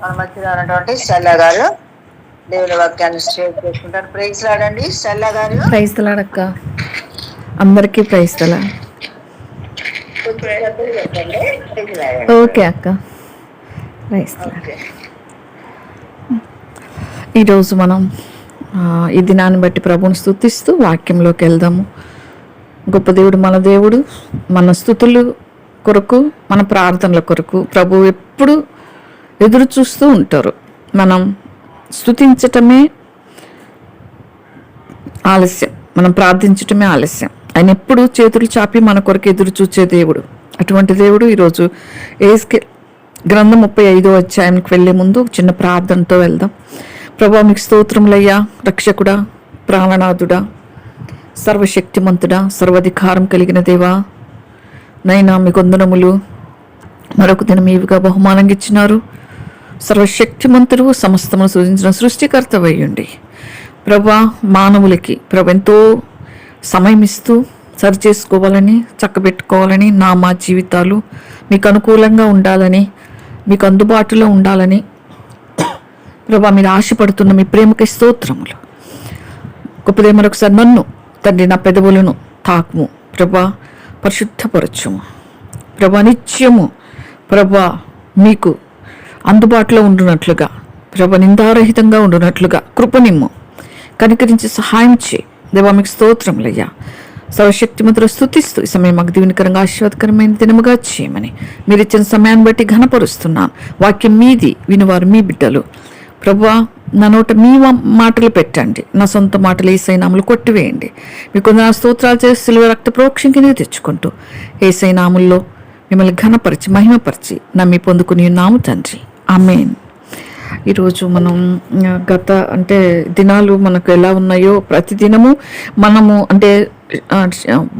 మన మధ్యలో ఉన్నటువంటి స్టెల్లా గారు దేవుని వాక్యాన్ని షేర్ చేసుకుంటారు. ప్రైజ్ లాడండి స్టెల్లా గారు. ప్రైజ్ లాడక్క, అందరికీ ప్రైజ్ లా. ఓకే అక్క, ప్రైజ్ లా. ఈరోజు మనం ఈ దినాన్ని బట్టి ప్రభువుని స్తుతిస్తూ వాక్యంలోకి వెళ్దాము. గొప్ప దేవుడు మన దేవుడు. మన స్తుతులు కొరకు, మన ప్రార్థనల కొరకు ప్రభు ఎప్పుడు ఎదురు చూస్తూ ఉంటారు. మనం స్తుతించటమే ఆలస్యం, మనం ప్రార్థించటమే ఆలస్యం. ఆయన ఎప్పుడు చేతులు చాపి మన కొరకు ఎదురు చూచే దేవుడు. అటువంటి దేవుడు ఈరోజు యెహెజ్కేలు గ్రంథం 35వ అధ్యాయానికి వెళ్లే ముందు చిన్న ప్రార్థనతో వెళ్దాం. ప్రభువా, మీకు స్తోత్రములయ్యా. రక్షకుడా, ప్రాణనాథుడా, సర్వశక్తిమంతుడా, సర్వాధికారం కలిగిన దేవా, నైనా మీకు వందనములు. మరొక దినం మీవిగా బహుమానంగా ఇచ్చినారు. సర్వశక్తిమంతుడు, సమస్తమును సూచించిన సృష్టికర్త అయ్యుండి ప్రభా, మానవులకి ప్రభు ఎంతో సమయం ఇస్తూ సరి చేసుకోవాలని, చక్కబెట్టుకోవాలని, మా జీవితాలు మీకు అనుకూలంగా ఉండాలని, మీకు అందుబాటులో ఉండాలని ప్రభా మీరు ఆశపడుతున్న మీ ప్రేమకి స్తోత్రములు. గొప్పదే మరొకసారి నన్ను తండ్రి, నా పెదవులను తాకుము ప్రభా, పరిశుద్ధపరచుము ప్రభా, నిత్యము ప్రభా మీకు అందుబాటులో ఉండునట్లుగా ప్రభా, నిందారహితంగా ఉండునట్లుగా కృపనిమ్ము, కనికరించి సహాయం చేయి దేవా. మీకు స్తోత్రములయ్యా. సర్వశక్తిమంతుడు స్తుతిస్తూ ఈ సమయం మాకు దీవెనకరంగా ఆశీర్వాదకరమైన దినముగా చేయమని మీరు ఇచ్చిన సమయాన్ని బట్టి ఘనపరుస్తున్నాను. వాక్యం మీది, వినువారు మీ బిడ్డలు ప్రభువా. నా నోట మీ మాటలు పెట్టండి, నా సొంత మాటలు యేసయ్య నామములో కొట్టివేయండి. మీకు నా స్తోత్రాలు చేసి సిలువ రక్త ప్రోక్షం కింద తెచ్చుకుంటూ యేసయ్య నామములో మిమ్మల్ని ఘనపరిచి మహిమపరిచి నమ్మి పొందుకుని ఉన్నాము తండ్రి, ఆమేన్. ఈరోజు మనం గత దినాలు మనకు ఎలా ఉన్నాయో ప్రతిదినము మనము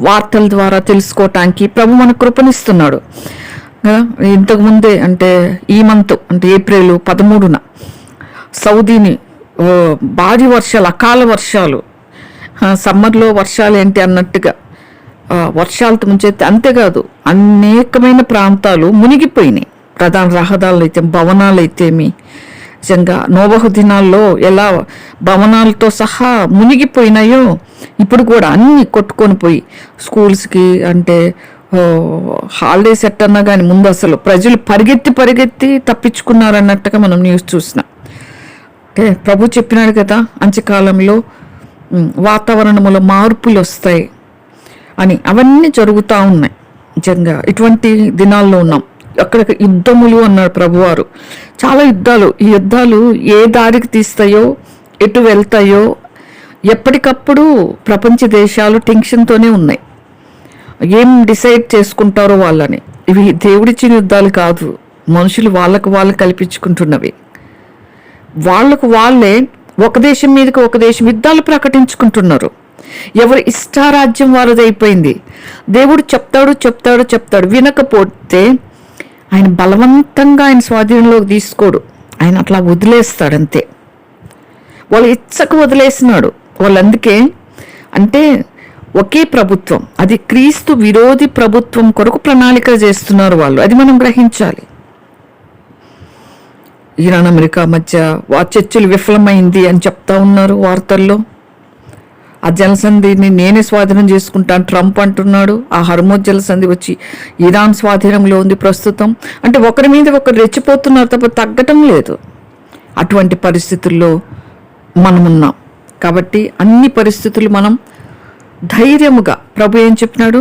వార్తల ద్వారా తెలుసుకోవటానికి ప్రభు మనకు కృపనిస్తున్నాడు. ఇంతకుముందే ఈ మంత్ ఏప్రిల్ 13న సౌదీని భారీ వర్షాలు, అకాల వర్షాలు, సమ్మర్లో వర్షాలు ఏంటి అన్నట్టుగా వర్షాలతో ముంచెత్తి, అంతేకాదు అనేకమైన ప్రాంతాలు మునిగిపోయినాయి. ప్రధాన రహదారులు అయితే, భవనాలు అయితేమి, నిజంగా నోవహు దినాల్లో ఎలా భవనాలతో సహా మునిగిపోయినాయో ఇప్పుడు కూడా అన్నీ కొట్టుకొని పోయి స్కూల్స్కి హాలిడేస్ ఎట్టన్నా కానీ ముందు అసలు ప్రజలు పరిగెత్తి తప్పించుకున్నారన్నట్టుగా మనం న్యూస్ చూసినాం. ప్రభు చెప్పినాడు కదా, అంత్యకాలంలో వాతావరణంలో మార్పులు వస్తాయి అని. అవన్నీ జరుగుతూ ఉన్నాయి. నిజంగా ఇటువంటి దినాల్లో ఉన్నాం. అక్కడ యుద్ధములు అన్నాడు ప్రభువారు. చాలా యుద్ధాలు. ఈ యుద్ధాలు ఏ దారికి తీస్తాయో, ఎటు వెళ్తాయో ఎప్పటికప్పుడు ప్రపంచ దేశాలు టెన్షన్తోనే ఉన్నాయి. ఏం డిసైడ్ చేసుకుంటారో వాళ్ళని. ఇవి దేవుడిచ్చిన యుద్ధాలు కాదు, మనుషులు వాళ్ళకు వాళ్ళు కల్పించుకుంటున్నవి. వాళ్ళకు వాళ్ళే ఒక దేశం మీదకి ఒక దేశం యుద్ధాలు ప్రకటించుకుంటున్నారు. ఎవరి ఇష్టారాజ్యం వారిది అయిపోయింది. దేవుడు చెప్తాడు, వినకపోతే ఆయన బలవంతంగా ఆయన స్వాధీనంలోకి తీసుకోడు. ఆయన అట్లా వదిలేస్తాడంతే. వాళ్ళు ఇచ్చకు వదిలేసినాడు. వాళ్ళందుకే ఒకే ప్రభుత్వం, అది క్రీస్తు విరోధి ప్రభుత్వం కొరకు ప్రణాళిక చేస్తున్నారు వాళ్ళు. అది మనం గ్రహించాలి. ఇరాన్ అమెరికా మధ్య చర్చలు విఫలమైంది అని చెప్తా ఉన్నారు వార్తల్లో. ఆ జలసంధిని నేనే స్వాధీనం చేసుకుంటాను ట్రంప్ అంటున్నాడు. ఆ హర్మోజ్ జలసంధి వచ్చి ఇరాన్ స్వాధీనంలో ఉంది ప్రస్తుతం. ఒకరి మీద ఒకరు రెచ్చిపోతున్నారు తప్ప తగ్గటం లేదు. అటువంటి పరిస్థితుల్లో మనం ఉన్నాం. కాబట్టి అన్ని పరిస్థితులు మనం ధైర్యముగా, ప్రభు ఏం చెప్పినాడు,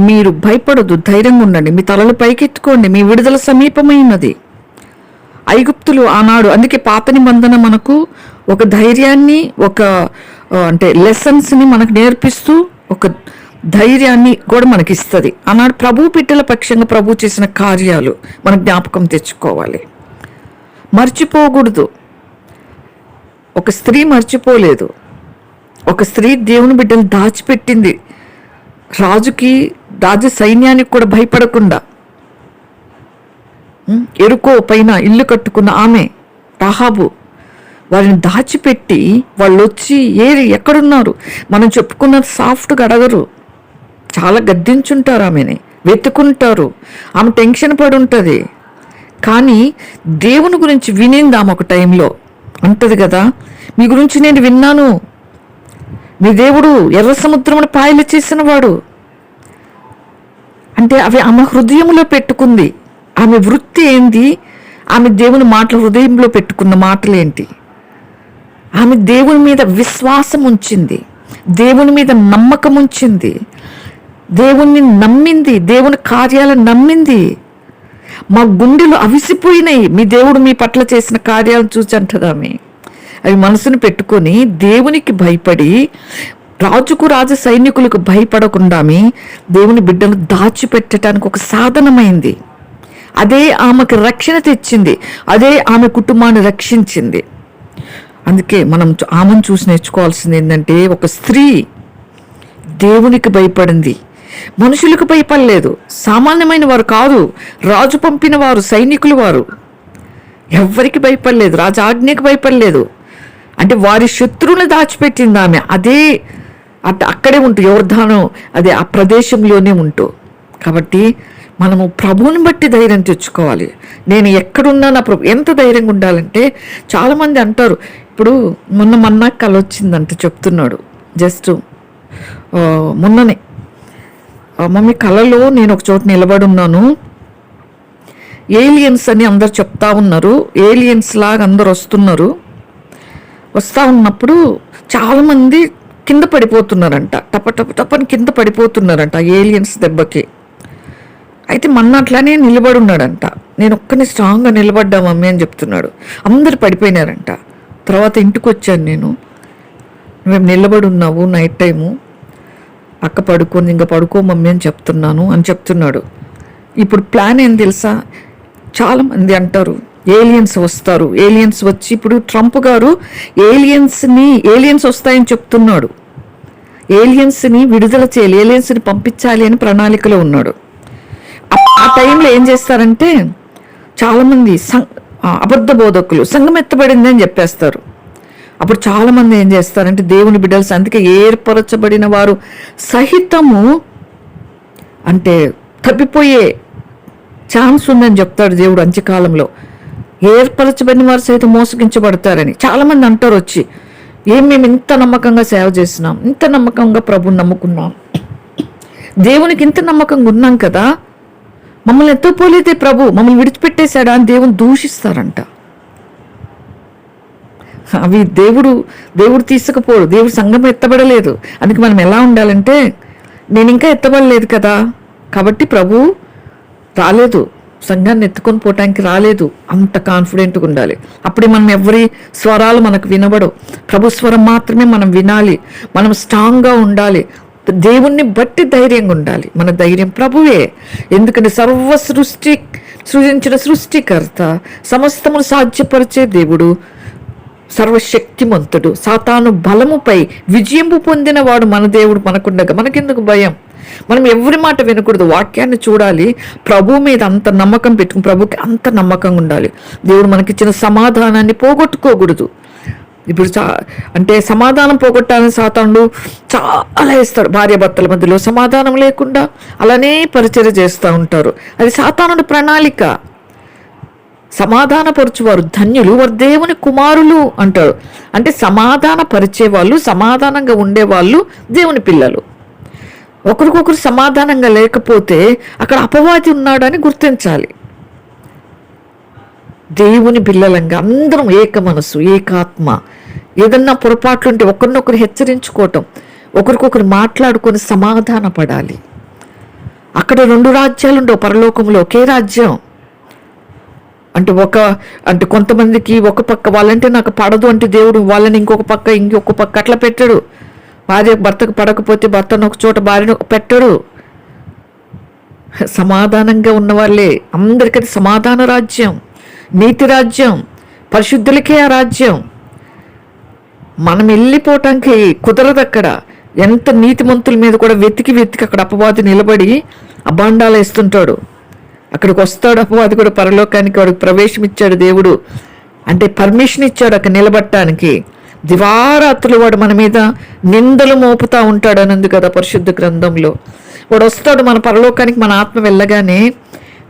మీరు భయపడొద్దు, ధైర్యంగా ఉండండి, మీ తలలు పైకెత్తుకోండి, మీ విడుదల సమీపమైనది. ఐగుప్తులు ఆనాడు, అందుకే పాత నిబంధన మనకు ఒక ధైర్యాన్ని, ఒక లెసన్స్ని మనకు నేర్పిస్తూ ఒక ధైర్యాన్ని కూడా మనకి ఇస్తుంది. ఆనాడు ప్రభు బిడ్డల పక్షంగా ప్రభు చేసిన కార్యాలు మన జ్ఞాపకం తెచ్చుకోవాలి, మర్చిపోకూడదు. ఒక స్త్రీ మర్చిపోలేదు. ఒక స్త్రీ దేవుని బిడ్డలు దాచిపెట్టింది. రాజు సైన్యానికి కూడా భయపడకుండా ఎరుకో పైన ఇల్లు కట్టుకున్న ఆమె రాహాబు, వారిని దాచిపెట్టి వాళ్ళు వచ్చి ఎక్కడున్నారు మనం చెప్పుకున్నది సాఫ్ట్గా అడగరు, చాలా గద్దించుంటారు, ఆమెని వెతుకుంటారు, ఆమె టెన్షన్ పడి ఉంటుంది. కానీ దేవుని గురించి వినింది ఆమె ఒక టైంలో అంటది కదా, మీ గురించి నేను విన్నాను, మీ దేవుడు ఎర్ర సముద్రమును పాయలు చేసిన వాడు. అంటే అవి ఆమె హృదయంలో పెట్టుకుంది. ఆమె వృత్తి ఏంది? ఆమె దేవుని మాటలు హృదయంలో పెట్టుకున్న మాటలేంటి? ఆమె దేవుని మీద విశ్వాసం ఉంచింది, దేవుని మీద నమ్మకం ఉంచింది, దేవుణ్ణి నమ్మింది, దేవుని కార్యాలను నమ్మింది. మా గుండెలు అవిసిపోయినాయి మీ దేవుడు మీ పట్ల చేసిన కార్యాలను చూసి అంటది ఆమె. అవి మనసును పెట్టుకొని దేవునికి భయపడి, రాజుకు రాజు సైనికులకు భయపడకుండా దేవుని బిడ్డను దాచిపెట్టడానికి ఒక సాధనమైంది. అదే ఆమెకు రక్షణ తెచ్చింది, అదే ఆమె కుటుంబాన్ని రక్షించింది. అందుకే మనం ఆమెను చూసి నేర్చుకోవాల్సింది ఏంటంటే, ఒక స్త్రీ దేవునికి భయపడింది, మనుషులకు భయపడలేదు. సామాన్యమైన వారు కాదు, రాజు పంపిన వారు, సైనికులు వారు, ఎవ్వరికి భయపడలేదు, రాజు ఆజ్ఞకు భయపడలేదు. అంటే వారి శత్రువుని దాచిపెట్టింది ఆమె. అదే అక్కడే ఉంటూ, యోర్దాను అదే ఆ ప్రదేశంలోనే ఉంటూ. కాబట్టి మనము ప్రభువుని బట్టి ధైర్యం తెచ్చుకోవాలి. నేను ఎక్కడున్నా నా ప్రభు. ఎంత ధైర్యంగా ఉండాలంటే, చాలామంది అంటారు, ఇప్పుడు మొన్న కల వచ్చిందంట చెప్తున్నాడు. జస్ట్ మొన్ననే మమ్మీ కలలో నేను ఒక చోట నిలబడి ఉన్నాను, ఏలియన్స్ అని అందరు చెప్తా ఉన్నారు, ఏలియన్స్ లాగా అందరు వస్తూ ఉన్నప్పుడు చాలామంది కింద పడిపోతున్నారంట, టపని కింద పడిపోతున్నారంట ఏలియన్స్ దెబ్బకి. అయితే అట్లానే నిలబడి ఉన్నాడంట. నేను ఒక్కనే స్ట్రాంగ్గా నిలబడ్డా మమ్మీ అని చెప్తున్నాడు. అందరు పడిపోయినారంట. తర్వాత ఇంటికి వచ్చాను నేను, మేము నిలబడి ఉన్నావు నైట్ టైము, అక్క పడుకొని ఇంకా పడుకో మమ్మీ అని చెప్తున్నాడు. ఇప్పుడు ప్లాన్ ఏం తెలుసా? చాలామంది అంటారు ఏలియన్స్ వస్తారు, ఏలియన్స్ వచ్చి, ఇప్పుడు ట్రంప్ గారు ఏలియన్స్ వస్తాయని చెప్తున్నాడు. ఏలియన్స్ని విడుదల చేయాలి, ఏలియన్స్ని పంపించాలి అని ప్రణాళికలో ఉన్నాడు. ఆ టైంలో ఏం చేస్తారంటే, చాలామంది అబద్ధ బోధకులు సంఘం ఎత్తబడింది అని చెప్పేస్తారు. అప్పుడు చాలామంది ఏం చేస్తారంటే, దేవుని బిడ్డలు అందుకే ఏర్పరచబడిన వారు సహితము అంటే తప్పిపోయే ఛాన్స్ ఉందని చెప్తాడు దేవుడు. అంత్యకాలంలో ఏర్పరచబడిన వారు సైతం మోసగించబడతారని చాలామంది అంటారు వచ్చి, మేము ఇంత నమ్మకంగా సేవ చేసినాం, ఇంత నమ్మకంగా ప్రభుని నమ్ముకున్నాం, దేవునికి ఇంత నమ్మకంగా ఉన్నాం కదా, మమ్మల్ని ఎత్తపోలేదే ప్రభు, మమ్మల్ని విడిచిపెట్టేశాడా అని దేవుని దూషిస్తారంట. అవి దేవుడు తీసుకుపోడు, దేవుడు సంఘం ఎత్తబడలేదు. అందుకే మనం ఎలా ఉండాలంటే, నేను ఇంకా ఎత్తబడలేదు కదా, కాబట్టి ప్రభు రాలేదు, సంఘాన్ని ఎత్తుకొని పోవటానికి రాలేదు, అంత కాన్ఫిడెంట్గా ఉండాలి. అప్పుడే మనం ఎవరి స్వరాలు మనకు వినబడవు, ప్రభు స్వరం మాత్రమే మనం వినాలి. మనం స్ట్రాంగ్గా ఉండాలి, దేవుణ్ణి బట్టి ధైర్యంగా ఉండాలి. మన ధైర్యం ప్రభువే. ఎందుకంటే సృజించిన సృష్టికర్త, సమస్తమును సాధ్యపరిచే దేవుడు, సర్వశక్తిమంతుడు, సాతాను బలముపై విజయము పొందిన వాడు మన దేవుడు మనకుండగా మనకెందుకు భయం? మనం ఎవరి మాట వినకూడదు, వాక్యాన్ని చూడాలి, ప్రభు మీద అంత నమ్మకం పెట్టుకుని ప్రభుకి అంత నమ్మకంగా ఉండాలి. దేవుడు మనకిచ్చిన సమాధానాన్ని పోగొట్టుకోకూడదు. ఇప్పుడు అంటే సమాధానం పోగొట్టాలని సాతానుడు చాలా ఇస్తాడు. భార్యాభర్తల మధ్యలో సమాధానం లేకుండా అలానే పరిచర్య చేస్తూ ఉంటారు. అది సాతానుడి ప్రణాళిక. సమాధానపరచువారు ధన్యులు, వారు దేవుని కుమారులు అంటారు. అంటే సమాధాన పరిచేవాళ్ళు, సమాధానంగా ఉండేవాళ్ళు దేవుని పిల్లలు. ఒకరికొకరు సమాధానంగా లేకపోతే అక్కడ అపవాది ఉన్నాడని గుర్తించాలి. దేవుని పిల్లలంగా అందరం ఏక మనసు, ఏకాత్మ. ఏదన్నా పొరపాట్లుంటే ఒకరినొకరు హెచ్చరించుకోవటం, ఒకరికొకరు మాట్లాడుకొని సమాధాన పడాలి. అక్కడ 2 రాజ్యాలు ఉండవు పరలోకంలో, ఒకే రాజ్యం. అంటే కొంతమందికి ఒక పక్క వాళ్ళంటే నాకు పడదు అంటే దేవుడు వాళ్ళని ఇంకొక పక్క అట్లా పెట్టాడు. భార్య భర్తకు పడకపోతే భర్తను ఒక చోట, భార్యను పెట్టాడు. సమాధానంగా ఉన్న వాళ్ళే అందరికీ సమాధాన రాజ్యం, నీతి రాజ్యం, పరిశుద్ధులకే ఆ రాజ్యం. మనం వెళ్ళిపోవటానికి కుదరదు. అక్కడ ఎంత నీతిమంతుల మీద కూడా వెతికి అక్కడ అపవాది నిలబడి అబాండాలు వేస్తుంటాడు. అక్కడికి వస్తాడు అపవాది కూడా పరలోకానికి. వాడికి ప్రవేశం ఇచ్చాడు దేవుడు, అంటే పర్మిషన్ ఇచ్చాడు అక్కడ నిలబడటానికి. దివారాత్రులు వాడు మన మీద నిందలు మోపుతా ఉంటాడు అని ఉంది కదా పరిశుద్ధ గ్రంథంలో. వాడు వస్తాడు మన పరలోకానికి, మన ఆత్మ వెళ్ళగానే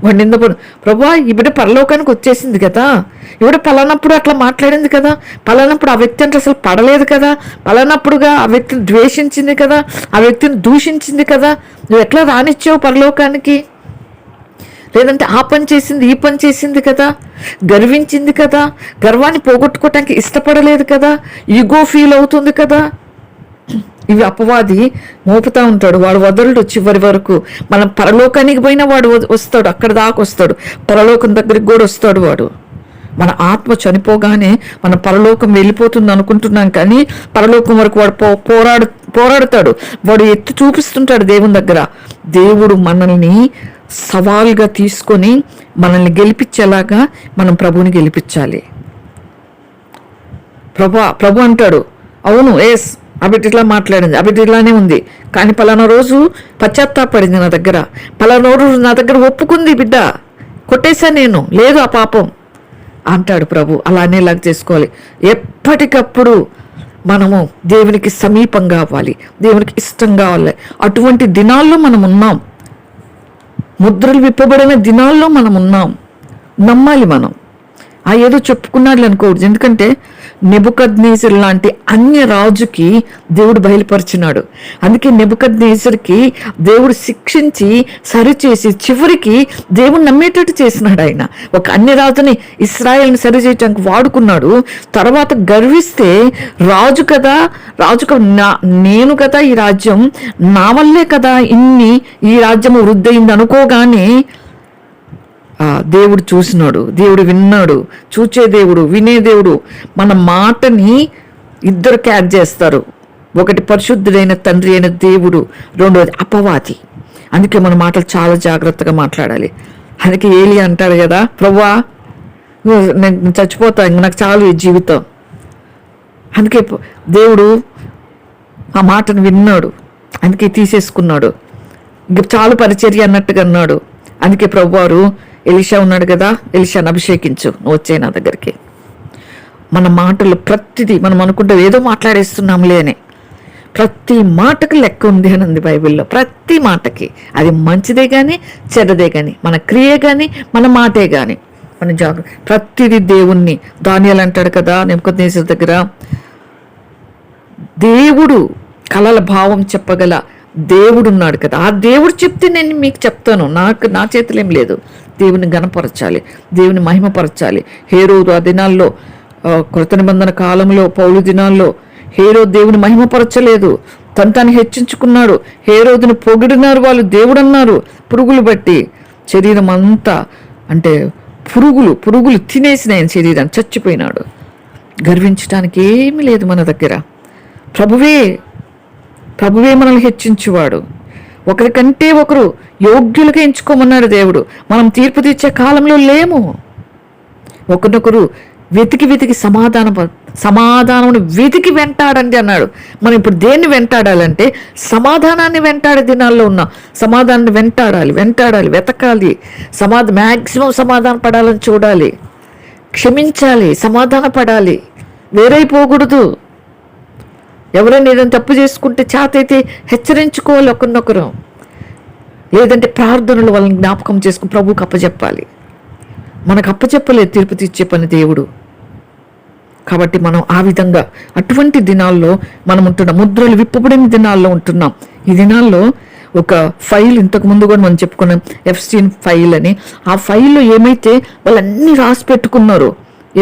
వాడు నిందపడు. ప్రభా ఈ బిడ్డ పరలోకానికి వచ్చేసింది కదా, ఈవిడ పలానప్పుడు అట్లా మాట్లాడింది కదా, పలానప్పుడు ఆ వ్యక్తి అంటే అసలు పడలేదు కదా, పలానప్పుడుగా ఆ వ్యక్తిని ద్వేషించింది కదా, ఆ వ్యక్తిని దూషించింది కదా, నువ్వు ఎట్లా రానిచ్చావు పరలోకానికి? లేదంటే ఆ పని చేసింది ఈ పని చేసింది కదా, గర్వించింది కదా, గర్వాన్ని పోగొట్టుకోవటానికి ఇష్టపడలేదు కదా, ఈగో ఫీల్ అవుతుంది కదా. ఇవి అపవాది మోపుతా ఉంటాడు. వాడు వదలడు చివరి వరకు. మనం పరలోకానికి పోయినా వాడు వస్తాడు, అక్కడ దాకా వస్తాడు, పరలోకం దగ్గరికి కూడా వస్తాడు వాడు. మన ఆత్మ చనిపోగానే మన పరలోకం వెళ్ళిపోతుంది అనుకుంటున్నాం, కానీ పరలోకం వరకు వాడు పోరాడుతాడు. వాడు ఎత్తి చూపిస్తుంటాడు దేవుని దగ్గర. దేవుడు మనల్ని సవాల్గా తీసుకొని మనల్ని గెలిపించేలాగా మనం ప్రభువుని గెలిపించాలి. ప్రభు అంటాడు, అవును ఎస్ ఆ బిడ్డ ఇట్లా మాట్లాడింది, ఆ బిడ్డ ఇట్లానే ఉంది, కానీ పలానా రోజు పశ్చాత్తాపడింది నా దగ్గర, పలానా రోజు నా దగ్గర ఒప్పుకుంది బిడ్డ, కొట్టేశా నేను, లేదు ఆ పాపం అంటాడు ప్రభు. అలా అనేలాగా చేసుకోవాలి. ఎప్పటికప్పుడు మనము దేవునికి సమీపంగా అవ్వాలి, దేవునికి ఇష్టం కావాలి. అటువంటి దినాల్లో మనం ఉన్నాం, ముద్రలు విప్పబడిన దినాల్లో మనం ఉన్నాం. నమ్మాలి మనం. ఏదో చెప్పుకున్నాడు అనుకోకూడదు. ఎందుకంటే నెబుకద్నెజరు లాంటి అన్య రాజుకి దేవుడు బయలుపరిచినాడు. అందుకే నెబుకద్నెజరుకి దేవుడు శిక్షించి సరిచేసి చివరికి దేవుడు నమ్మేటట్టు చేసినాడు. ఆయన ఒక అన్య రాజుని, ఇశ్రాయేల్ని సరిచేయటానికి వాడుకున్నాడు. తర్వాత గర్విస్తే రాజు కదా, నేను కదా ఈ రాజ్యం, నా వల్లే కదా ఈ రాజ్యం వృద్ధయింది అనుకోగానే దేవుడు చూసినాడు, దేవుడు విన్నాడు. చూచే దేవుడు, వినే దేవుడు. మన మాటని ఇద్దరు క్యాచ్ చేస్తారు. ఒకటి పరిశుద్ధుడైన తండ్రి అయిన దేవుడు, రెండవది అపవాది. అందుకే మన మాటలు చాలా జాగ్రత్తగా మాట్లాడాలి. అందుకే ఏలియా అంటాడు కదా, ప్రభువా నేను చచ్చిపోతా, ఇంక నాకు చాలు ఈ జీవితం. అందుకే దేవుడు ఆ మాటను విన్నాడు, అందుకే తీసేసుకున్నాడు. ఇంక చాలు పరిచర్య అన్నట్టుగా అన్నాడు. అందుకే ప్రభువారు ఎలీషా ఉన్నాడు కదా, ఎలీషాను అభిషేకించు, నువ్వు వచ్చే నా దగ్గరికి. మన మాటలు ప్రతిదీ మనం అనుకుంటే ఏదో మాట్లాడేస్తున్నాంలే అని, ప్రతి మాటకు లెక్క ఉంది అని ఉంది బైబిల్లో. ప్రతి మాటకి, అది మంచిదే కానీ చెడ్డదే కానీ, మన క్రియ కానీ మన మాటే కానీ మన ప్రతిదీ దేవుణ్ణి. దానియేలు అంటాడు కదా నెబుకద్నెజరు దగ్గర, దేవుడు కలల భావం చెప్పగల దేవుడు ఉన్నాడు కదా, ఆ దేవుడు చెప్తే నేను మీకు చెప్తాను. నా చేతులు ఏం లేదు. దేవుని గణపరచాలి, దేవుని మహిమపరచాలి. హేరోదు ఆ దినాల్లో, కృత నిబంధన కాలంలో, పౌలు దినాల్లో హేరోదు దేవుని మహిమపరచలేదు, తను హెచ్చించుకున్నాడు. హేరోదుని పొగిడినారు వాళ్ళు, దేవుడు అన్నారు. పురుగులు బట్టి శరీరం అంతా, అంటే పురుగులు తినేసిన ఆయన శరీరాన్ని, చచ్చిపోయినాడు. గర్వించడానికి ఏమీ లేదు మన దగ్గర. ప్రభువే మనల్ని హెచ్చించువాడు. ఒకరికంటే ఒకరు యోగ్యులుగా ఎంచుకోమన్నాడు దేవుడు. మనం తీర్పు తీర్చే కాలంలో లేము. ఒకరినొకరు వెతికి సమాధానం వెతికి వెంటాడండి అన్నాడు. మనం ఇప్పుడు దేన్ని వెంటాడాలంటే సమాధానాన్ని వెంటాడే దినాల్లో ఉన్నాం. సమాధానాన్ని వెంటాడాలి, వెతకాలి. మ్యాక్సిమం సమాధానం పడాలని చూడాలి, క్షమించాలి, సమాధాన పడాలి, వేరైపోకూడదు. ఎవరైనా ఏదైనా తప్పు చేసుకుంటే చేతైతే హెచ్చరించుకోవాలి ఒకరినొకరు. లేదంటే ప్రార్థనలు వాళ్ళని జ్ఞాపకం చేసుకుని ప్రభువుకి అప్పచెప్పాలి. మనకు అప్పచెప్పలేదు తీర్పు తీర్చే పని దేవుడు. కాబట్టి మనం ఆ విధంగా అటువంటి దినాల్లో మనం ఉంటున్నాం. ముద్రలు విప్పబడిన దినాల్లో ఉంటున్నాం. ఈ దినాల్లో ఒక ఫైల్, ఇంతకు ముందు కూడా మనం చెప్పుకున్నాం, ఎఫ్స్టీన్ ఫైల్ అని. ఆ ఫైల్లో ఏమైతే వాళ్ళన్నీ రాసి పెట్టుకున్నారో,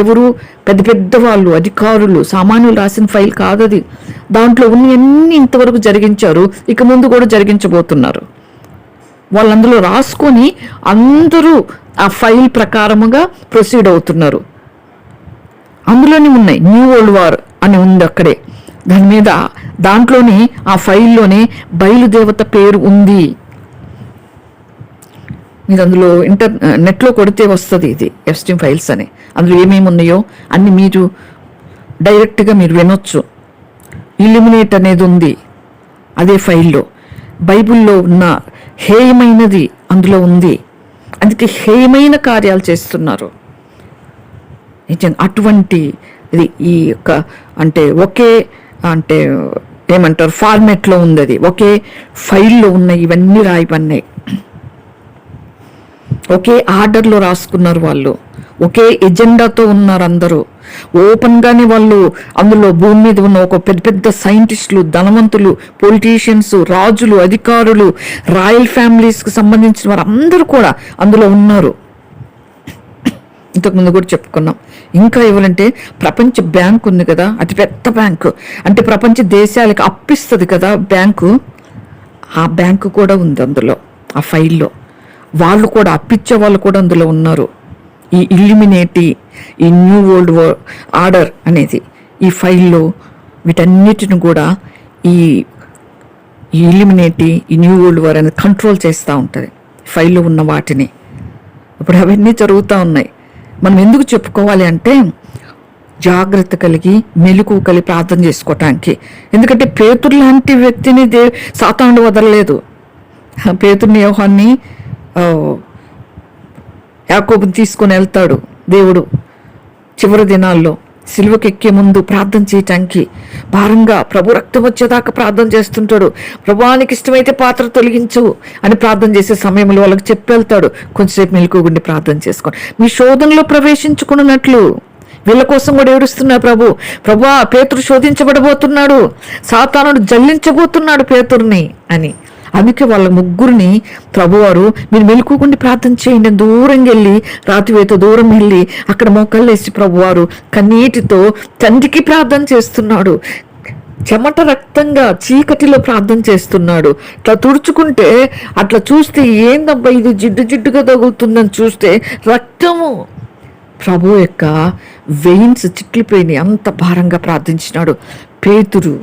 ఎవరు పెద్ద వాళ్ళు, అధికారులు, సామాన్యులు రాసిన ఫైల్ కాదు అది. దాంట్లో ఉన్నవన్నీ ఇంతవరకు జరిగించారు, ఇక ముందు కూడా జరిగించబోతున్నారు. వాళ్ళందులో రాసుకొని అందరూ ఆ ఫైల్ ప్రకారముగా ప్రొసీడ్ అవుతున్నారు. అందులోనే ఉన్నాయి, న్యూ వరల్డ్ వార్ అని ఉంది అక్కడే. దాంట్లోనే ఆ ఫైల్లోనే బయలుదేవత పేరు ఉంది. మీరు అందులో నెట్లో కొడితే వస్తుంది, ఇది ఎఫ్స్టీన్ ఫైల్స్ అని. అందులో ఏమేమి ఉన్నాయో అన్ని మీరు డైరెక్ట్గా మీరు వినొచ్చు. ఇల్యూమినేట్ అనేది ఉంది అదే ఫైల్లో. బైబిల్లో ఉన్న హేయమైనది అందులో ఉంది. అందుకే హేయమైన కార్యాలు చేస్తున్నారు. నిజంగా అటువంటి ఇది ఈ యొక్క ఒకే ఏమంటారు ఫార్మేట్లో ఉంది. అది ఒకే ఫైల్లో ఉన్నాయి, ఇవన్నీ రాయబన్నాయి. ఒకే ఆర్డర్లో రాసుకున్నారు వాళ్ళు, ఒకే ఎజెండాతో ఉన్నారు అందరూ. ఓపెన్గానే వాళ్ళు అందులో భూమి మీద ఉన్న ఒక పెద్ద పెద్ద సైంటిస్టులు, ధనవంతులు, పొలిటీషియన్స్, రాజులు, అధికారులు, రాయల్ ఫ్యామిలీస్కి సంబంధించిన వారు అందరూ కూడా అందులో ఉన్నారు. ఇంతకుముందు కూడా చెప్పుకున్నాం. ఇంకా ఇవ్వాలంటే ప్రపంచ బ్యాంక్ ఉంది కదా, అతి పెద్ద బ్యాంకు, అంటే ప్రపంచ దేశాలకు అప్పిస్తుంది కదా బ్యాంకు, ఆ బ్యాంకు కూడా ఉంది అందులో, ఆ ఫైల్లో. వాళ్ళు కూడా అప్పిచ్చే వాళ్ళు కూడా అందులో ఉన్నారు. ఈ ఇల్యూమినేటి, ఈ న్యూ వరల్డ్ ఆర్డర్ అనేది ఈ ఫైల్లో వీటన్నిటిని కూడా ఈ ఇల్యూమినేటి, ఈ న్యూ వరల్డ్ వార్ అనేది కంట్రోల్ చేస్తూ ఉంటుంది ఫైల్లో ఉన్న వాటిని. ఇప్పుడు అవన్నీ జరుగుతూ ఉన్నాయి. మనం ఎందుకు చెప్పుకోవాలి అంటే జాగ్రత్త కలిగి మెలకువ కలిగి ప్రార్థన చేసుకోవటానికి. ఎందుకంటే పేతురు లాంటి వ్యక్తిని సాతానుడు వదలలేదు. పేతుర్ని, యోహాన్ని, యాకోబుని తీసుకొని వెళ్తాడు దేవుడు చివరి దినాల్లో. సిలువకి ఎక్కే ముందు ప్రార్థన చేయటానికి భారంగా ప్రభు రక్తం వచ్చేదాకా ప్రార్థన చేస్తుంటాడు. ప్రభువానికి ఇష్టమైతే పాత్ర తొలగించు అని ప్రార్థన చేసే సమయంలో వాళ్ళకి చెప్పి వెళ్తాడు, కొంచెంసేపు మెలకువగుండి ప్రార్థన చేసుకోండి, మీ శోధనలో ప్రవేశించుకున్నట్లు. వీళ్ళ కోసం కూడా ఏడుస్తున్నారు ప్రభువా పేతురు శోధించబడబోతున్నాడు, సాతానుడు జల్లించబోతున్నాడు పేతుర్ని అని. అందుకే వాళ్ళ ముగ్గురిని ప్రభువారు మీరు మెలకువగుండి ప్రార్థన చేయండి, దూరంగా వెళ్ళి రాతివేతో దూరం వెళ్ళి అక్కడ మోకాళ్ళు వేసి ప్రభువారు కన్నీటితో తండ్రికి ప్రార్థన చేస్తున్నాడు. చెమట రక్తంగా చీకటిలో ప్రార్థన చేస్తున్నాడు. ఇట్లా తుడుచుకుంటే అట్లా చూస్తే ఏందబ్బా ఇది జిడ్డు జిడ్డుగా తగులుతుందని చూస్తే రక్తము. ప్రభు యొక్క వెయిన్స్ చిట్లిపోయినాయి, అంత భారంగా ప్రార్థించినాడు. పేతురు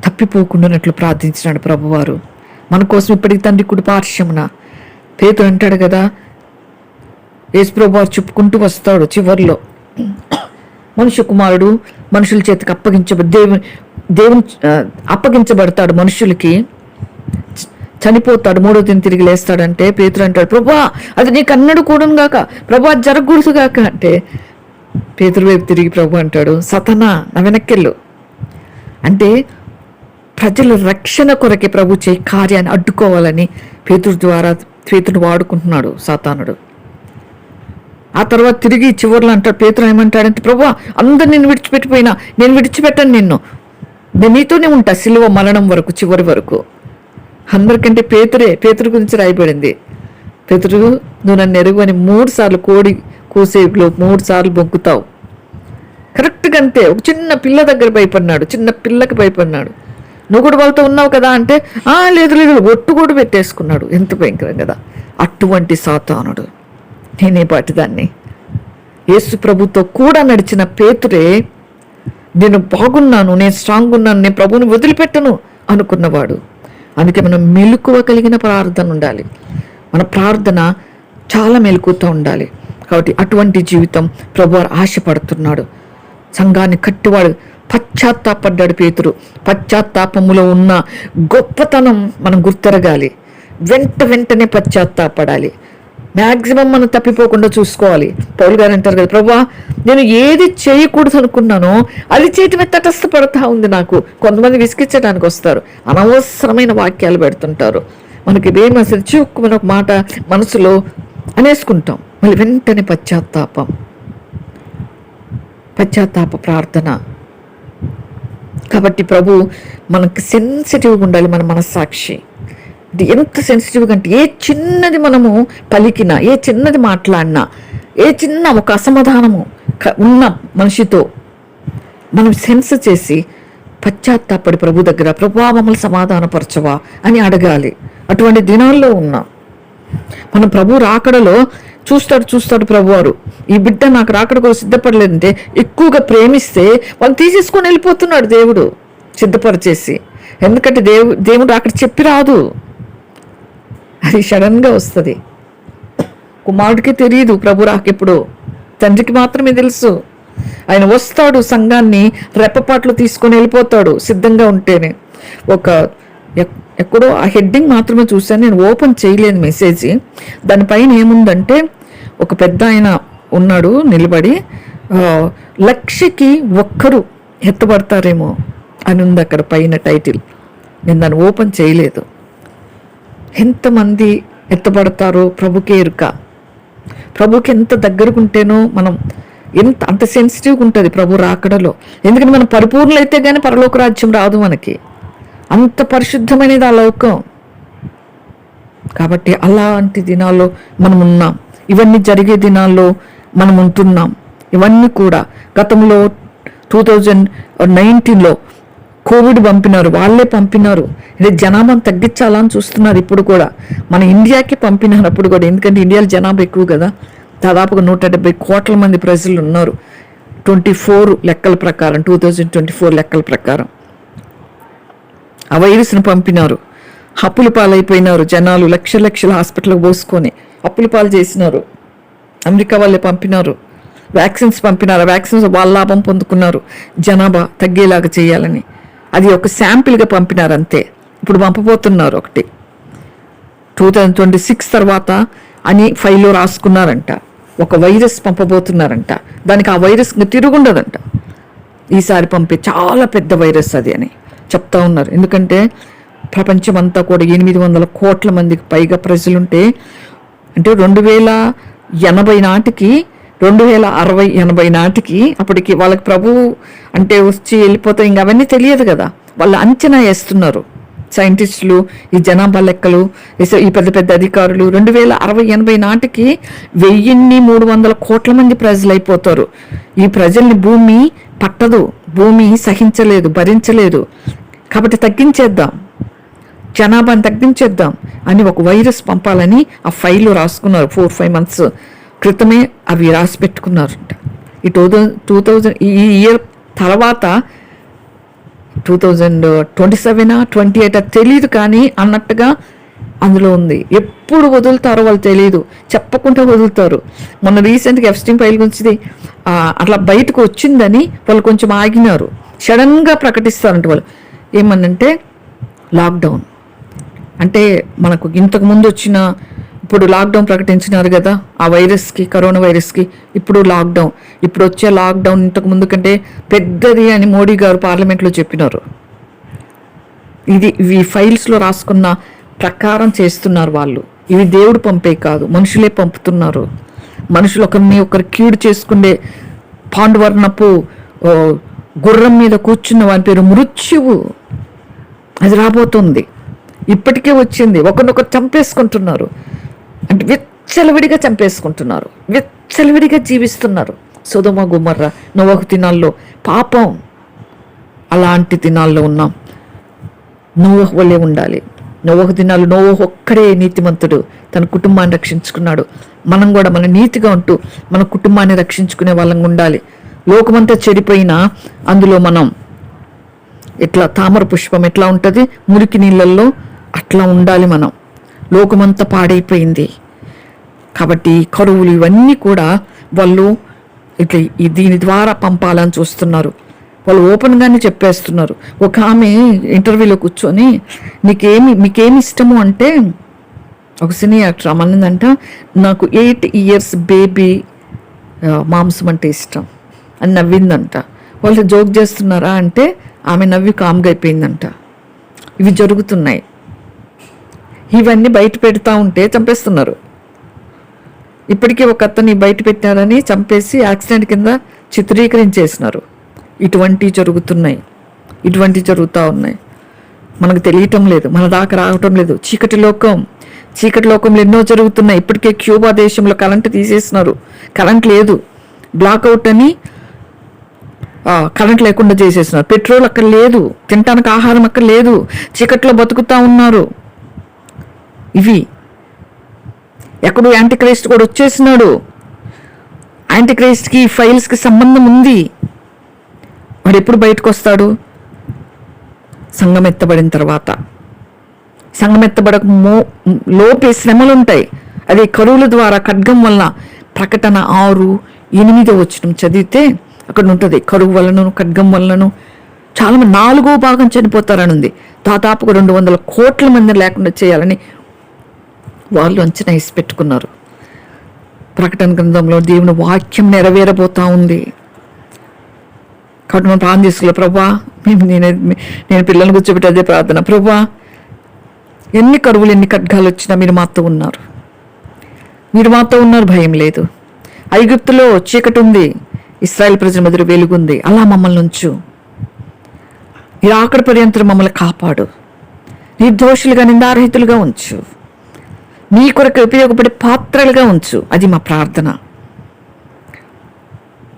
తప్పిపోకుండానట్లు ప్రార్థించినాడు ప్రభువారు మన కోసం. ఇప్పటికి తండ్రి కుడి పార్శ్వమున పేతురు అంటాడు కదా, యేసు ప్రభువారు చెప్పుకుంటూ వస్తాడు చివరిలో, మనుష్య కుమారుడు మనుషుల చేతికి దేవుని అప్పగించబడతాడు, మనుషులకి చనిపోతాడు, మూడో దిన తిరిగి లేస్తాడంటే పేతురు అంటాడు, ప్రభువా అది నీకు అన్నడు కూడను గాక, ప్రభువా జరగకూడదు గాక అంటే పేతురు వైపు తిరిగి ప్రభు అంటాడు, సతనా నా వెనక్కెళ్ళు. అంటే ప్రజల రక్షణ కొరకే ప్రభు చేయి కార్యాన్ని అడ్డుకోవాలని పేతురు ద్వారా పేతురుని వాడుకుంటున్నాడు సాతానుడు. ఆ తర్వాత తిరిగి చివరిలో అంటాడు, పేతురు ఏమంటాడంటే, ప్రభువా అందరు నిన్ను విడిచిపెట్టిపోయినా నేను విడిచిపెట్టాను, నేను నీతోనే ఉంటా సిలువ మరణం వరకు, చివరి వరకు. అందరికంటే పేతురు గురించి రాయబడింది. పేతురు నువ్వు నన్ను ఎరుగు అని 3 సార్లు కోడి కూసేపులో 3 సార్లు బొంకుతావు. కరెక్ట్గా అంతే. ఒక చిన్న పిల్ల దగ్గర భయపడినాడు, చిన్న పిల్లకి భయపడినాడు. నువ్వు కూడా వాళ్ళతో ఉన్నావు కదా అంటే లేదు ఒట్టు కూడా పెట్టేసుకున్నాడు. ఎంత భయంకరం కదా. అటువంటి సాతానుడు. నేనే పాటిదాన్ని. యేసు ప్రభుతో కూడా నడిచిన పేతురే నేను బాగున్నాను, నేను స్ట్రాంగ్ ఉన్నాను, నేను ప్రభువుని వదిలిపెట్టను అనుకున్నవాడు. అందుకే మనం మెలకువ కలిగిన ప్రార్థన ఉండాలి. మన ప్రార్థన చాలా మెలకువతో ఉండాలి. కాబట్టి అటువంటి జీవితం ప్రభువారు ఆశపడుతున్నాడు. సంఘాన్ని కట్టివాడు పశ్చాత్తాపడ్డాడు పేతురు. పశ్చాత్తాపములో ఉన్న గొప్పతనం మనం గుర్తెరగాలి. వెంటనే పశ్చాత్తాపడాలి. మ్యాక్సిమం మనం తప్పిపోకుండా చూసుకోవాలి. పౌలు గారు అంటారు కదా, ప్రభువా నేను ఏది చేయకూడదు అనుకున్నానో అది చేయటమే తటస్థపడతా ఉంది నాకు. కొంతమంది విసిగించడానికి వస్తారు, అనవసరమైన వాక్యాలు పెడుతుంటారు. మనకి ఇదేం అసలు చిక్కుమని ఒక మాట మనసులో అనేసుకుంటాం. మళ్ళీ వెంటనే పశ్చాత్తాప ప్రార్థన. కాబట్టి ప్రభు మనకు సెన్సిటివ్గా ఉండాలి. మన మనస్సాక్షి ఇది ఎంత సెన్సిటివ్గా అంటే ఏ చిన్నది మనము పలికినా, ఏ చిన్నది మాట్లాడినా, ఏ చిన్న ఒక అసమాధానము ఉన్న మనిషితో మనం సెన్స్ చేసి పశ్చాత్తాపడి ప్రభు దగ్గర, ప్రభువా మమ్మల్ని సమాధానపరచవా అని అడగాలి. అటువంటి దినాల్లో ఉన్నాం మనం. ప్రభు రాకడలో చూస్తాడు ప్రభువారు, ఈ బిడ్డ నాకు రాకడ కోసం సిద్ధపడలేదంటే ఎక్కువగా ప్రేమిస్తే వాళ్ళు తీసేసుకొని వెళ్ళిపోతున్నాడు దేవుడు సిద్ధపరిచేసి. ఎందుకంటే దేవుడు అక్కడ చెప్పి రాదు, అది సడన్గా వస్తుంది. కుమారుడికి తెలియదు ప్రభు రాకెప్పుడు, తండ్రికి మాత్రమే తెలుసు. ఆయన వస్తాడు, సంఘాన్ని రెప్పపాట్లు తీసుకొని వెళ్ళిపోతాడు సిద్ధంగా ఉంటేనే. ఎక్కడో ఆ హెడ్డింగ్ మాత్రమే చూశాను, నేను ఓపెన్ చేయలేదు మెసేజ్. దానిపైన ఏముందంటే ఒక పెద్ద ఆయన ఉన్నాడు నిలబడి, 1,00,000కి ఒక్కరు ఎత్తబడతారేమో అని ఉంది అక్కడ పైన టైటిల్. నేను దాన్ని ఓపెన్ చేయలేదు. ఎంతమంది ఎత్తబడతారో ప్రభుకే ఎరుక. ప్రభుకి ఎంత దగ్గరకుంటేనో మనం అంత సెన్సిటివ్గా ఉంటుంది ప్రభు రాకడలో. ఎందుకంటే మనం పరిపూర్ణులైతే కానీ పరలోక రాజ్యం రాదు మనకి. అంత పరిశుద్ధమైనది ఆ లోకం. కాబట్టి అలాంటి దినాల్లో మనం ఉన్నాం. ఇవన్నీ జరిగే దినాల్లో మనం ఉంటున్నాం. ఇవన్నీ కూడా గతంలో 2019లో కోవిడ్ పంపినారు, వాళ్ళే పంపినారు. ఇది జనాభాను తగ్గించాలని చూస్తున్నారు ఇప్పుడు కూడా. మన ఇండియాకి పంపినారు అప్పుడు కూడా, ఎందుకంటే ఇండియాలో జనాభా ఎక్కువ కదా. దాదాపుగా 170 కోట్ల మంది ప్రజలు ఉన్నారు 2024 లెక్కల ప్రకారం. ఆ వైరస్ను పంపినారు. అప్పుల పాలైపోయినారు జనాలు. లక్షల హాస్పిటల్కి పోసుకొని అప్పుల పాలు చేసినారు. అమెరికా వాళ్ళే పంపినారు. వ్యాక్సిన్స్ పంపినారు. ఆ వ్యాక్సిన్స్ వాళ్ళ లాభం పొందుకున్నారు జనాభా తగ్గేలాగా చేయాలని. అది ఒక శాంపిల్గా పంపినారు అంతే. ఇప్పుడు పంపబోతున్నారు ఒకటి 2026 తర్వాత అని ఫైల్లో రాసుకున్నారంట. ఒక వైరస్ పంపబోతున్నారంట. దానికి ఆ వైరస్ తిరుగుండదంట. ఈసారి పంపే చాలా పెద్ద వైరస్ అది అని చెప్తా ఉన్నారు. ఎందుకంటే ప్రపంచం అంతా కూడా 800 కోట్ల మందికి పైగా ప్రజలుంటే, అంటే 2080 నాటికి 2060-80 నాటికి అప్పటికి వాళ్ళకి ప్రభు అంటే వచ్చి వెళ్ళిపోతే ఇంక అవన్నీ తెలియదు కదా. వాళ్ళు అంచనా వేస్తున్నారు సైంటిస్టులు, ఈ జనాభా లెక్కలు, ఈ పెద్ద పెద్ద అధికారులు. 2060-80 నాటికి 1300 కోట్ల మంది ప్రజలు అయిపోతారు. ఈ ప్రజల్ని భూమి పట్టదు, భూమి సహించలేదు, భరించలేదు. కాబట్టి తగ్గించేద్దాం, జనాభాని తగ్గించేద్దాం అని ఒక వైరస్ పంపాలని ఆ ఫైల్లో రాసుకున్నారు. 4-5 మంత్స్ క్రితమే అవి రాసి పెట్టుకున్నారంట. ఈ 2000 ఈ ఇయర్ తర్వాత 2027-28 తెలియదు కానీ అన్నట్టుగా అందులో ఉంది. ఎప్పుడు వదులుతారో వాళ్ళు తెలియదు, చెప్పకుండా వదులుతారు. మొన్న రీసెంట్గా ఎఫ్స్టీన్ ఫైల్ గురించి అట్లా బయటకు వచ్చిందని వాళ్ళు కొంచెం ఆగినారు. సడన్గా ప్రకటిస్తారంట వాళ్ళు. ఏమనంటే లాక్డౌన్ అంటే మనకు ఇంతకు ముందు వచ్చిన, ఇప్పుడు లాక్డౌన్ ప్రకటించినారు కదా ఆ వైరస్కి, కరోనా వైరస్కి. ఇప్పుడు లాక్డౌన్, ఇప్పుడు వచ్చే లాక్డౌన్ ఇంతకు ముందు కంటే పెద్దది అని మోడీ గారు పార్లమెంట్లో చెప్పినారు. ఇది ఈ ఫైల్స్లో రాసుకున్న ప్రకారం చేస్తున్నారు వాళ్ళు. ఇవి దేవుడు పంపే కాదు, మనుషులే పంపుతున్నారు. మనుషులు ఒకరు కీడు చేసుకునే పాండువర్ణపు గుర్రం మీద కూర్చున్న వాని పేరు మృత్యువు. అది రాబోతుంది, ఇప్పటికే వచ్చింది. ఒకరినొకరు చంపేసుకుంటున్నారు, అంటే విచ్చలవిడిగా చంపేసుకుంటున్నారు, విచ్చలవిడిగా జీవిస్తున్నారు. సొదొమ గొమొర్రా నోవహు దినాల్లో పాపం. అలాంటి దినాల్లో ఉన్నాం. నోవహు వలె ఉండాలి. నోవహు దినాలు నోవహు ఒక్కడే నీతిమంతుడు, తన కుటుంబాన్ని రక్షించుకున్నాడు. మనం కూడా మన నీతిగా ఉంటూ మన కుటుంబాన్ని రక్షించుకునే వాళ్ళంగా ఉండాలి. లోకమంతా చెడిపోయినా అందులో మనం ఎట్లా తామర పుష్పం ఎట్లా ఉంటుంది మురికి నీళ్ళల్లో, అట్లా ఉండాలి మనం. లోకమంతా పాడైపోయింది కాబట్టి కరువులు ఇవన్నీ కూడా వాళ్ళు ఇట్లా దీని ద్వారా పంపాలని చూస్తున్నారు. వాళ్ళు ఓపెన్గానే చెప్పేస్తున్నారు. ఒక ఆమె ఇంటర్వ్యూలో కూర్చొని మీకేమి ఇష్టము అంటే, ఒక సినీ యాక్టర్ అమ్మనిందంట, నాకు 8 years బేబీ మాంసం అంటే ఇష్టం అని నవ్విందంట. వాళ్ళు జోక్ చేస్తున్నారా అంటే ఆమె నవ్వి కామ్గా అయిపోయిందంట. ఇవి జరుగుతున్నాయి. ఇవన్నీ బయట పెడతా ఉంటే చంపేస్తున్నారు. ఇప్పటికీ ఒక అతన్ని బయట పెట్టారని చంపేసి యాక్సిడెంట్ కింద చిత్రీకరించేసినారు. ఇటువంటివి జరుగుతున్నాయి, ఇటువంటివి జరుగుతూ ఉన్నాయి. మనకు తెలియటం లేదు, మన దాకా రావటం లేదు. చీకటి లోకంలో ఎన్నో జరుగుతున్నాయి. ఇప్పటికే క్యూబా దేశంలో కరెంటు తీసేసినారు, కరెంట్ లేదు. బ్లాక్అవుట్ అని కరెంట్ లేకుండా చేసేసినారు. పెట్రోల్ అక్కడ లేదు, తినటానికి ఆహారం అక్కడ లేదు, చీకట్లో బతుకుతూ ఉన్నారు. ఇవి ఎక్కడో యాంటీక్రైస్ట్ కూడా వచ్చేసినాడు. యాంటీక్రైస్ట్కి ఫైల్స్కి సంబంధం ఉంది. వాడు ఎప్పుడు బయటకు వస్తాడు? సంఘం ఎత్తబడిన తర్వాత. సంఘం ఎత్తబడక లోపే శ్రమలు ఉంటాయి. అది కరువుల ద్వారా, ఖడ్గం వల్ల. ప్రకటన 6:8 వచనం చదివితే అక్కడ ఉంటుంది, కరువు వలనను ఖడ్గం వలనను చాలా మంది 4వ భాగం చనిపోతారని ఉంది. దాదాపుగా 200 కోట్ల మంది లేకుండా చేయాలని వాళ్ళు అంచనా వేసి పెట్టుకున్నారు. ప్రకటన గ్రంథంలో దేవుని వాక్యం నెరవేరబోతా ఉంది. కాబట్టి మనం ప్రార్థన చేసుకోవాలి. ప్రభా, నేను పిల్లల్ని కూర్చోబెట్టి అదే ప్రార్థన, ప్రభా ఎన్ని కరువులు ఎన్ని ఖడ్గాలు వచ్చినా మీరు మాతో ఉన్నారు. మీరు మాతో ఉన్నారు, భయం లేదు. ఐగుప్తులో చీకటి ఉంది, ఇశ్రాయేల్ ప్రజల మధ్య వెలుగుంది. అలా మమ్మల్ని ఉంచు, ఈ ఆఖరి పర్యంతం మమ్మల్ని కాపాడు, నిర్దోషులుగా నిందారహితులుగా ఉంచు, నీ కొరకు ఉపయోగపడే పాత్రలుగా ఉంచు. అది మా ప్రార్థన.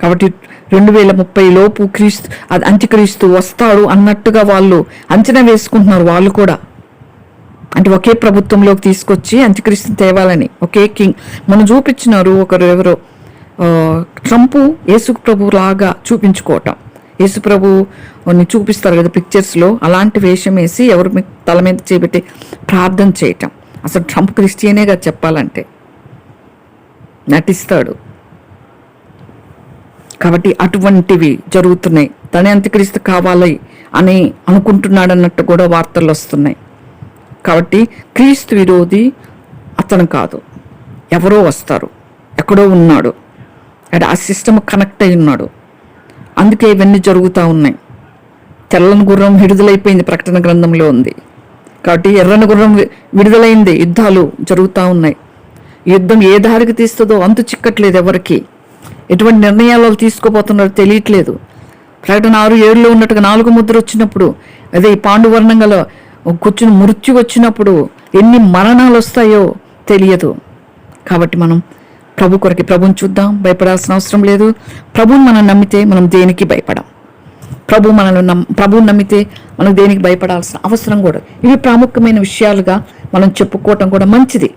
కాబట్టి 2030 లోపు అంత్యక్రీస్తు వస్తాడు అన్నట్టుగా వాళ్ళు అంచనా వేసుకుంటున్నారు. వాళ్ళు కూడా అంటే ఒకే ప్రభుత్వంలోకి తీసుకొచ్చి అంత్యక్రీస్తుని తేవాలని, ఒకే కింగ్. మనం చూపించినారు ఎవరో ట్రంప్ యేసు ప్రభు లాగా చూపించుకోవటం. యేసు ప్రభుని చూపిస్తారు కదా పిక్చర్స్లో, అలాంటి వేషం వేసి ఎవరు మీ తల మీద చేపెట్టి ప్రార్థన చేయటం. అసలు ట్రంప్ క్రిస్టియనేగా చెప్పాలంటే, నటిస్తాడు. కాబట్టి అటువంటివి జరుగుతున్నాయి. తనే అంత్యక్రీస్తు కావాలి అని అనుకుంటున్నాడు అన్నట్టు కూడా వార్తలు వస్తున్నాయి. కాబట్టి క్రీస్తు విరోధి అతను కాదు, ఎవరో వస్తారు, ఎక్కడో ఉన్నాడు, అంటే ఆ సిస్టమ్ కనెక్ట్ అయి ఉన్నాడు. అందుకే ఇవన్నీ జరుగుతూ ఉన్నాయి. తెల్లని గుర్రం విడుదలైపోయింది, ప్రకటన గ్రంథంలో ఉంది. కాబట్టి ఎర్రని గుర్రం విడుదలైంది, యుద్ధాలు జరుగుతూ ఉన్నాయి. యుద్ధం ఏ దారికి తీస్తుందో అంతు చిక్కట్లేదు ఎవరికి. ఎటువంటి నిర్ణయాలు తీసుకోపోతున్నారో తెలియట్లేదు. ప్రకటన 6:7 ఉన్నట్టుగా 4 ముద్ర వచ్చినప్పుడు, అదే ఈ పాండువర్ణంగా కూర్చుని మృత్యు వచ్చినప్పుడు ఎన్ని మరణాలు వస్తాయో తెలియదు. కాబట్టి మనం ప్రభు కొరకి ప్రభుని చూద్దాం, భయపడాల్సిన అవసరం లేదు. ప్రభుని మనం నమ్మితే మనం దేనికి భయపడం. ప్రభుని నమ్మితే మనం దేనికి భయపడాల్సిన అవసరం కూడా. ఇవి ప్రాముఖ్యమైన విషయాలుగా మనం చెప్పుకోవటం కూడా మంచిది.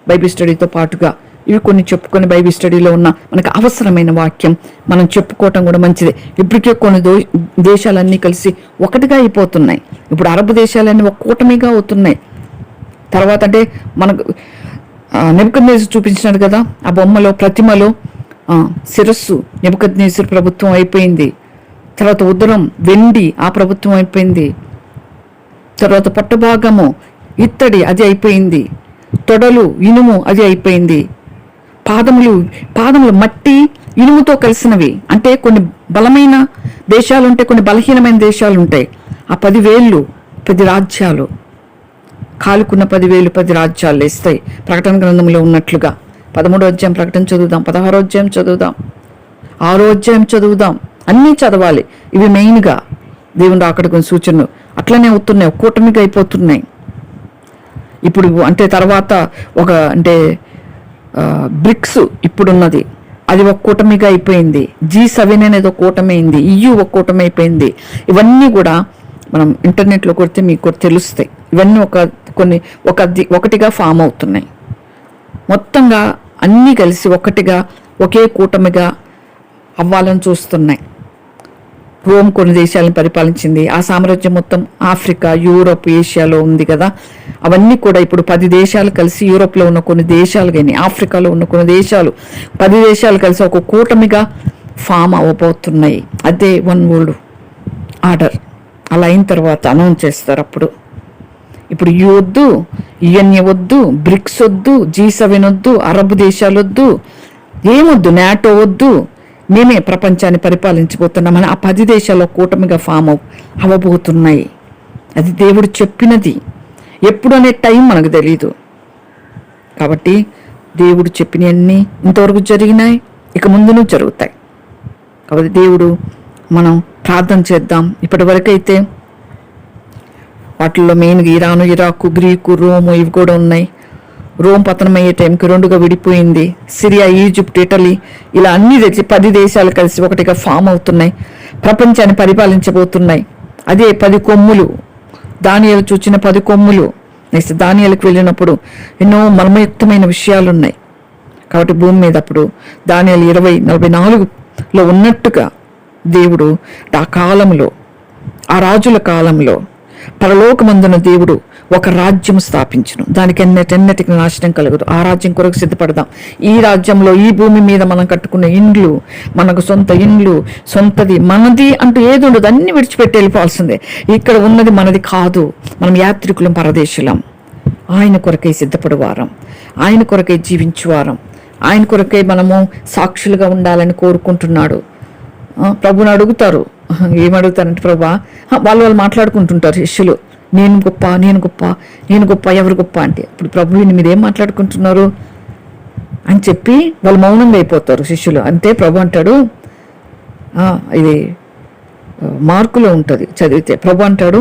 బైబిల్ స్టడీతో పాటుగా ఇవి కొన్ని చెప్పుకొని బైబిల్ స్టడీలో ఉన్న మనకు అవసరమైన వాక్యం మనం చెప్పుకోవటం కూడా మంచిది. ఇప్పటికే కొన్ని దేశాలన్నీ కలిసి ఒకటిగా అయిపోతున్నాయి. ఇప్పుడు అరబ్ దేశాలన్నీ ఒక కూటమిగా అవుతున్నాయి. తర్వాత అంటే మనకు నెబుకద్నెజరు చూపించినాడు కదా, ఆ బొమ్మలో ప్రతిమలో శిరస్సు నెబుకద్నెజరు ప్రభుత్వం అయిపోయింది. తర్వాత ఉదరం వెండి ఆ ప్రభుత్వం అయిపోయింది. తర్వాత పట్టభాగము ఇత్తడి అది అయిపోయింది. తొడలు ఇనుము అది అయిపోయింది. పాదములు మట్టి ఇనుముతో కలిసినవి. అంటే కొన్ని బలమైన దేశాలు ఉంటాయి, కొన్ని బలహీనమైన దేశాలు ఉంటాయి. ఆ 10 వేళ్ళు 10 రాజ్యాలు, కాలుకున్న 10,000 10 రాజ్యాలు ఇస్తాయి. ప్రకటన గ్రంథంలో ఉన్నట్లుగా 13వ అధ్యాయం ప్రకటన చదువుదాం, 16వ అధ్యాయం చదువుదాం, 6వ అధ్యాయం చదువుదాం. అన్నీ చదవాలి. ఇవి మెయిన్గా దేవుని రాకడ సూచనలు అట్లనే అవుతున్నాయి, కూటమిగా అయిపోతున్నాయి. ఇప్పుడు అంటే తర్వాత బ్రిక్స్ ఇప్పుడున్నది, అది ఒక కూటమిగా అయిపోయింది. G7 అనేది ఒక కూటమి అయింది. EU ఒక కూటమి అయిపోయింది. ఇవన్నీ కూడా మనం ఇంటర్నెట్లో కొడితే మీకు తెలుస్తాయి. ఇవన్నీ ఒకటిగా ఫామ్ అవుతున్నాయి. మొత్తంగా అన్నీ కలిసి ఒకటిగా ఒకే కూటమిగా అవ్వాలని చూస్తున్నాయి. రోమ్ కొన్ని దేశాలను పరిపాలించింది. ఆ సామ్రాజ్యం మొత్తం ఆఫ్రికా, యూరోప్, ఏషియాలో ఉంది కదా. అవన్నీ కూడా ఇప్పుడు 10 దేశాలు కలిసి, యూరోప్లో ఉన్న కొన్ని దేశాలు కానీ ఆఫ్రికాలో ఉన్న కొన్ని దేశాలు 10 దేశాలు కలిసి ఒక కూటమిగా ఫామ్ అవ్వబోతున్నాయి. అదే వన్ వరల్డ్ ఆర్డర్. అలా అయిన తర్వాత అనౌన్స్ చేస్తారు. ఇప్పుడు యూ వద్దు, యుఎన్ఏ వద్దు, బ్రిక్స్ వద్దు, G7 వద్దు, అరబ్ దేశాలు వద్దు, ఏమొద్దు, నాటో వద్దు, మేమే ప్రపంచాన్ని పరిపాలించబోతున్నామని ఆ 10 దేశాల్లో కూటమిగా ఫామ్ అవ్వబోతున్నాయి. అది దేవుడు చెప్పినది. ఎప్పుడు అనే టైం మనకు తెలీదు. కాబట్టి దేవుడు చెప్పినవన్నీ ఇంతవరకు జరిగినాయి, ఇక ముందును జరుగుతాయి. కాబట్టి దేవుడు మనం ప్రార్థన చేద్దాం. ఇప్పటి వరకైతే వాటిల్లో మెయిన్గా ఇరాను, ఇరాకు, గ్రీకు, రోము ఇవి కూడా ఉన్నాయి. రోమ్ పతనమయ్యే టైంకి 2గా విడిపోయింది. సిరియా, ఈజిప్ట్, ఇటలీ ఇలా అన్ని 10 దేశాలు కలిసి ఒకటిగా ఫామ్ అవుతున్నాయి, ప్రపంచాన్ని పరిపాలించబోతున్నాయి. అదే 10 కొమ్ములు, దానియేలు చూచిన 10 కొమ్ములు. నెక్స్ట్ దానియేలుకు వెళ్ళినప్పుడు ఎన్నో మర్మయుక్తమైన విషయాలు ఉన్నాయి. కాబట్టి భూమి మీద అప్పుడు దానియేలు 20:44లో ఉన్నట్టుగా దేవుడు ఆ కాలంలో, ఆ రాజుల కాలంలో పరలోకమందున దేవుడు ఒక రాజ్యం స్థాపించును, దానికి ఎన్నటికి నాశనం కలగదు. ఆ రాజ్యం కొరకు సిద్ధపడదాం. ఈ రాజ్యంలో, ఈ భూమి మీద మనం కట్టుకున్న ఇండ్లు, మనకు సొంత ఇండ్లు, సొంతది మనది అంటూ ఏది ఉండదు, అన్ని విడిచిపెట్టి వెళ్ళిపోవాల్సిందే. ఇక్కడ ఉన్నది మనది కాదు. మనం యాత్రికులం, పరదేశులం. ఆయన కొరకై సిద్ధపడువారం, ఆయన కొరకై జీవించువారం, ఆయన కొరకై మనము సాక్షులుగా ఉండాలని కోరుకుంటున్నాడు. ప్రభుని అడుగుతారు. ఏమడుగుతారంటే, ప్రభా, వాళ్ళు మాట్లాడుకుంటుంటారు శిష్యులు, నేను గొప్ప, నేను గొప్ప, నేను గొప్ప, ఎవరు గొప్ప అంటే ఇప్పుడు ప్రభువుని మీరేం మాట్లాడుకుంటున్నారు అని చెప్పి వాళ్ళు మౌనంగా అయిపోతారు శిష్యులు. అంతే ప్రభు అంటాడు, ఇది మార్కులో ఉంటుంది చదివితే, ప్రభు అంటాడు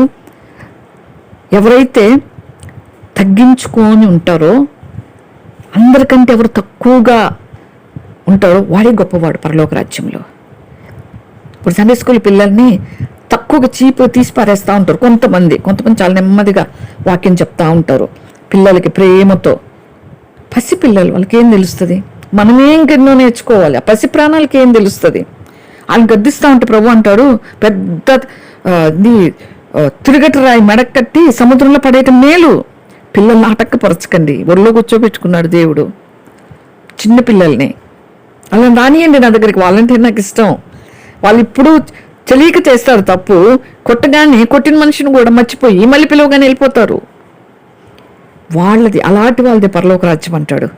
ఎవరైతే తగ్గించుకొని ఉంటారో, అందరికంటే ఎవరు తక్కువగా ఉంటారో వాడే గొప్పవాడు పరలోక రాజ్యంలో. ఇప్పుడు సండే స్కూల్ పిల్లల్ని తక్కువగా చీపు తీసి పారేస్తూ ఉంటారు కొంతమంది చాలా నెమ్మదిగా వాక్యం చెప్తా ఉంటారు పిల్లలకి ప్రేమతో. పసిపిల్లలు వాళ్ళకి ఏం తెలుస్తుంది? మనమేం ఎన్నో నేర్చుకోవాలి. ఆ పసి ప్రాణాలకి ఏం తెలుస్తుంది? ఆయన గద్దిస్తూ ఉంటే ప్రభు అంటాడు పెద్ద తిరగటి రాయి మెడకట్టి సముద్రంలో పడేయటం మేలు. పిల్లల్ని ఆటక్కపరచకండి. ఒళ్ళో కూర్చోబెట్టుకున్నాడు దేవుడు చిన్న పిల్లల్ని. అలా రానియండి నా దగ్గరికి, వాళ్ళంటే నాకు ఇష్టం. వాళ్ళు ఇప్పుడు తెలియక చేస్తారు తప్పు, కొట్టగానే కొట్టిన మనిషిని కూడా మర్చిపోయి మళ్ళీ పిలవగానే వెళ్ళిపోతారు. వాళ్ళది అలాంటి వాళ్ళది పరలోక రాజ్యం అంటాడు.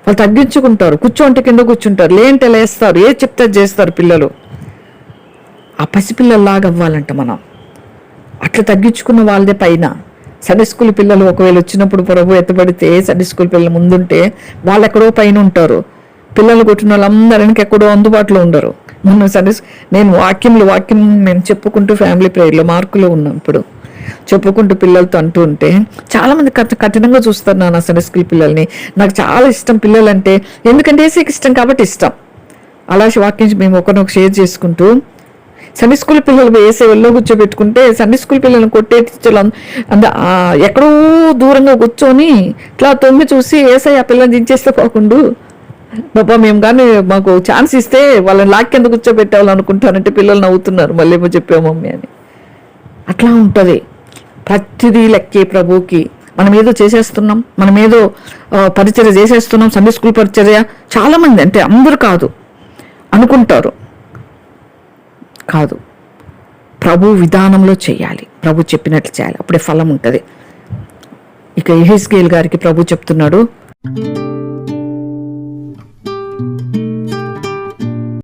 వాళ్ళు తగ్గించుకుంటారు, కూర్చోంటే కింద కూర్చుంటారు, లేంటే లేస్తారు, ఏ చెప్తే చేస్తారు పిల్లలు. ఆ పసిపిల్లల్లాగా అవ్వాలంట మనం. అట్లా తగ్గించుకున్న వాళ్ళదే పైన. సండే స్కూల్ పిల్లలు ఒకవేళ వచ్చినప్పుడు ప్రభు ఎత్తబడితే సండే స్కూల్ పిల్లలు ముందుంటే వాళ్ళు ఎక్కడో పైన ఉంటారు. పిల్లలు కొట్టిన వాళ్ళందరికి ఎక్కడో అందుబాటులో ఉండరు. మొన్న నేను వాక్యం నేను చెప్పుకుంటూ ఫ్యామిలీ ప్రేయర్లో మార్కులో ఉన్నాం. ఇప్పుడు చెప్పుకుంటూ పిల్లలతో అంటూ ఉంటే చాలామంది కఠినంగా చూస్తారు నా సండే స్కూల్ పిల్లల్ని. నాకు చాలా ఇష్టం పిల్లలంటే, ఎందుకంటే ఏసీకి ఇష్టం కాబట్టి ఇష్టం. అలా వాక్యం మేము ఒకరినొక షేర్ చేసుకుంటూ సండే స్కూల్ పిల్లలు వేసే ఒళ్ళో కూర్చోబెట్టుకుంటే సండే స్కూల్ పిల్లలను కొట్టే టీచర్లు ఎక్కడో దూరంగా కూర్చొని ఇట్లా తొంగి చూసి ఏసై ఆ పిల్లల్ని దించేస్తే పోకుండా బాబా మేము కానీ మాకు ఛాన్స్ ఇస్తే వాళ్ళని లాక్కెంత కూర్చోబెట్టాలని అనుకుంటానంటే పిల్లలు నవ్వుతున్నారు, మళ్ళీ ఏమో చెప్పాము మమ్మీ అని. అట్లా ఉంటుంది. ప్రతిదీ లెక్కే ప్రభువుకి. మనం ఏదో చేసేస్తున్నాం, మనం ఏదో పరిచర్య చేసేస్తున్నాం, సండే స్కూల్ పరిచర్య. చాలామంది అంటే అందరూ కాదు అనుకుంటారు, కాదు. ప్రభు విధానంలో చేయాలి, ప్రభు చెప్పినట్లు చేయాలి, అప్పుడే ఫలం ఉంటుంది. ఇక యెహెజ్కేలు గారికి ప్రభు చెప్తున్నాడు,